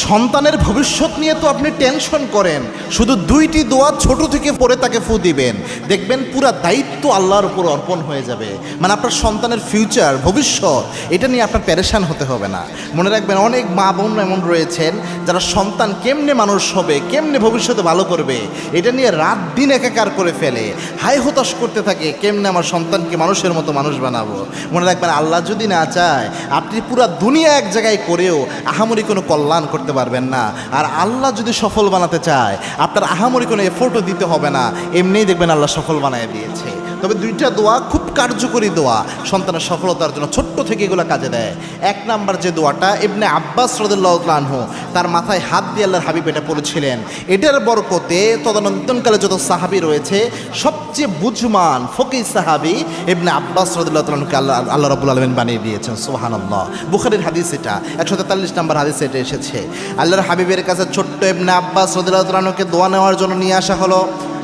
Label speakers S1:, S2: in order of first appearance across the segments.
S1: সন্তানের ভবিষ্যৎ নিয়ে তো আপনি টেনশন করেন, শুধু দুইটি দোয়া ছোট থেকে পড়ে তাকে ফু দিবেন, দেখবেন পুরা দায়িত্ব আল্লাহর উপর অর্পণ হয়ে যাবে। মানে আপনার সন্তানের ফিউচার, ভবিষ্যৎ, এটা নিয়ে আপনার প্যারেশান হতে হবে না। মনে রাখবেন, অনেক মা বোন এমন রয়েছেন যারা সন্তান কেমনে মানুষ হবে, কেমনে ভবিষ্যতে ভালো করবে, এটা নিয়ে রাত দিন একাকার করে ফেলে, হাই হতাশ করতে থাকে, কেমনে আমার সন্তানকে মানুষের মতো মানুষ বানাবো। মনে রাখবেন, আল্লাহ যদি না চায় আপনি পুরা দুনিয়া এক জায়গায় করেও আহামরি কোনো কল্যাণ করতে পারবেন না। আর আল্লাহ যদি সফল বানাতে চায় আপনার আহামরি কোনো এফোর্টও দিতে হবে না, এমনিই দেখবেন আল্লাহ সফল বানিয়ে দিয়েছে। তবে দুইটা দোয়া খুব কার্যকরী দোয়া, সন্তানের সফলতার জন্য ছোট্ট থেকে এগুলো কাজে দেয়। এক নাম্বার যে দোয়াটা, ইবনে আব্বাস রাদিয়াল্লাহু তাআলা আনহু তার মাথায় হাত দিয়ে আল্লাহর হাবিব এটা পড়েছিলেন। এটার বরকতে তদানীন্তনকালে যত সাহাবী রয়েছে সবচেয়ে বুঝমান ফকিহ সাহাবী ইবনে আব্বাস রাদিয়াল্লাহু তাআলা আনহুকে আল্লাহ রাব্বুল আলামিন বানিয়ে দিয়েছেন। সুবহানাল্লাহ। বুখারীর হাদিস, এটা 143 নম্বর হাদিসে এটা এসেছে। আল্লাহর হাবিবের কাছে ছোট্ট ইবনে আব্বাস রাদিয়াল্লাহু তাআলা আনহুকে দোয়া নেওয়ার জন্য নিয়ে আসা হলো।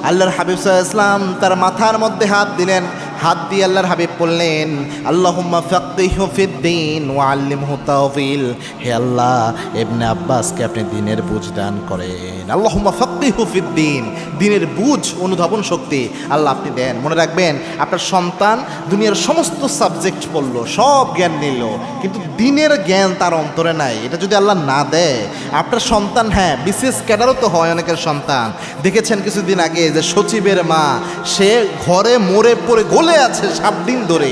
S1: আল্লাহর হাবিব সাল্লাল্লাহু আলাইহি ওয়াসাল্লাম তার মাথার মধ্যে হাত দিলেন। হাত দিয়ে আল্লাহর হাবিব বললেন, আল্লাহুম্মা ফাক্কিহু ফিদ্দীন ওয়া আল্লিমহু তাওয়িল। হে আল্লাহ, ইবনে আব্বাসকে আপনি দ্বীনের বুঝ দান করেন। আল্লাহুম্মা ফাক্কিহু ফিদ্দীন, দ্বীনের বুঝ, অনুধাবন শক্তি আল্লাহ আপনি দেন। মনে রাখবেন, আপনার সন্তান দুনিয়ার সমস্ত সাবজেক্ট পড়লো, সব জ্ঞান নিল, কিন্তু দ্বীনের জ্ঞান তার অন্তরে নাই। এটা যদি আল্লাহ না দেয়, আপনার সন্তান, হ্যাঁ বিশেষ ক্যাডারও তো হয় অনেকের সন্তান, দেখেছেন কিছুদিন আগে যে সচিবের মা, সে ঘরে মরে পড়ে গলে আছে 7 দিন ধরে,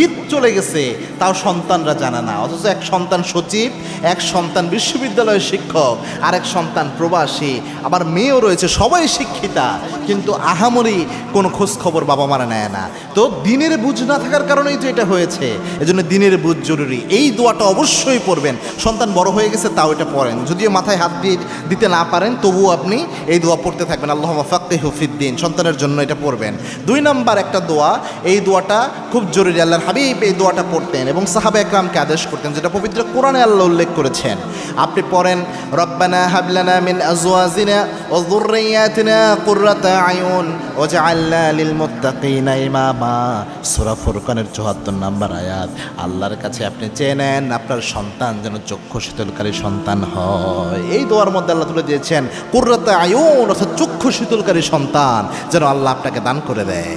S1: ঈদ চলে গেছে, তাও সন্তানরা জানে না। অথচ এক সন্তান সচিব, এক সন্তান বিশ্ববিদ্যালয়ের শিক্ষক, আর এক সন্তান প্রবাসী, আবার মেয়েও রয়েছে, সবাই শিক্ষিতা, কিন্তু আহামরি কোনো খোঁজ খবর বাবা মারা নেয় না। তো দ্বীনের বুঝ না থাকার কারণেই তো এটা হয়েছে। এজন্য দ্বীনের বুঝ জরুরি। এই দোয়াটা অবশ্যই পড়বেন। সন্তান বড় হয়ে গেছে তাও এটা পড়েন, যদিও মাথায় হাত দিয়ে দিতে না পারেন তবুও আপনি এই দোয়া পড়তে থাকবেন, আল্লাহুম্মা ফাক্কিহু ফিদ্দীন, সন্তানের জন্য এটা পড়বেন। 2 নাম্বার একটা দোয়া, এই দোয়াটা খুব জরুরি। আল্লাহর হাবিব এই দোয়াটা পড়তেন এবং সাহাবা একরামকে আদেশ করতেন, যেটা পবিত্র কোরআনে আল্লাহ উল্লেখ করেছেন। আপনি পড়েন, রব্বানা হাব লানা মিন আজওয়াজিনা ওয়া যুররিয়াতিনা কুররাতা আয়ুন ওয়াজআলনা লিল মুত্তাকিনা ইমামা। সূরা ফুরকানের 74 নম্বর আয়াত। আল্লাহর কাছে আপনি চেয়ে নেন আপনার সন্তান যেন চক্ষু শীতলকারী সন্তান হয়। এই দোয়ার মধ্যে আল্লাহ তুলে দিয়েছেন কুররাতা আয়ুন, অর্থাৎ চক্ষু শীতলকারী সন্তান যেন আল্লাহ আপনাকে দান করে দেয়।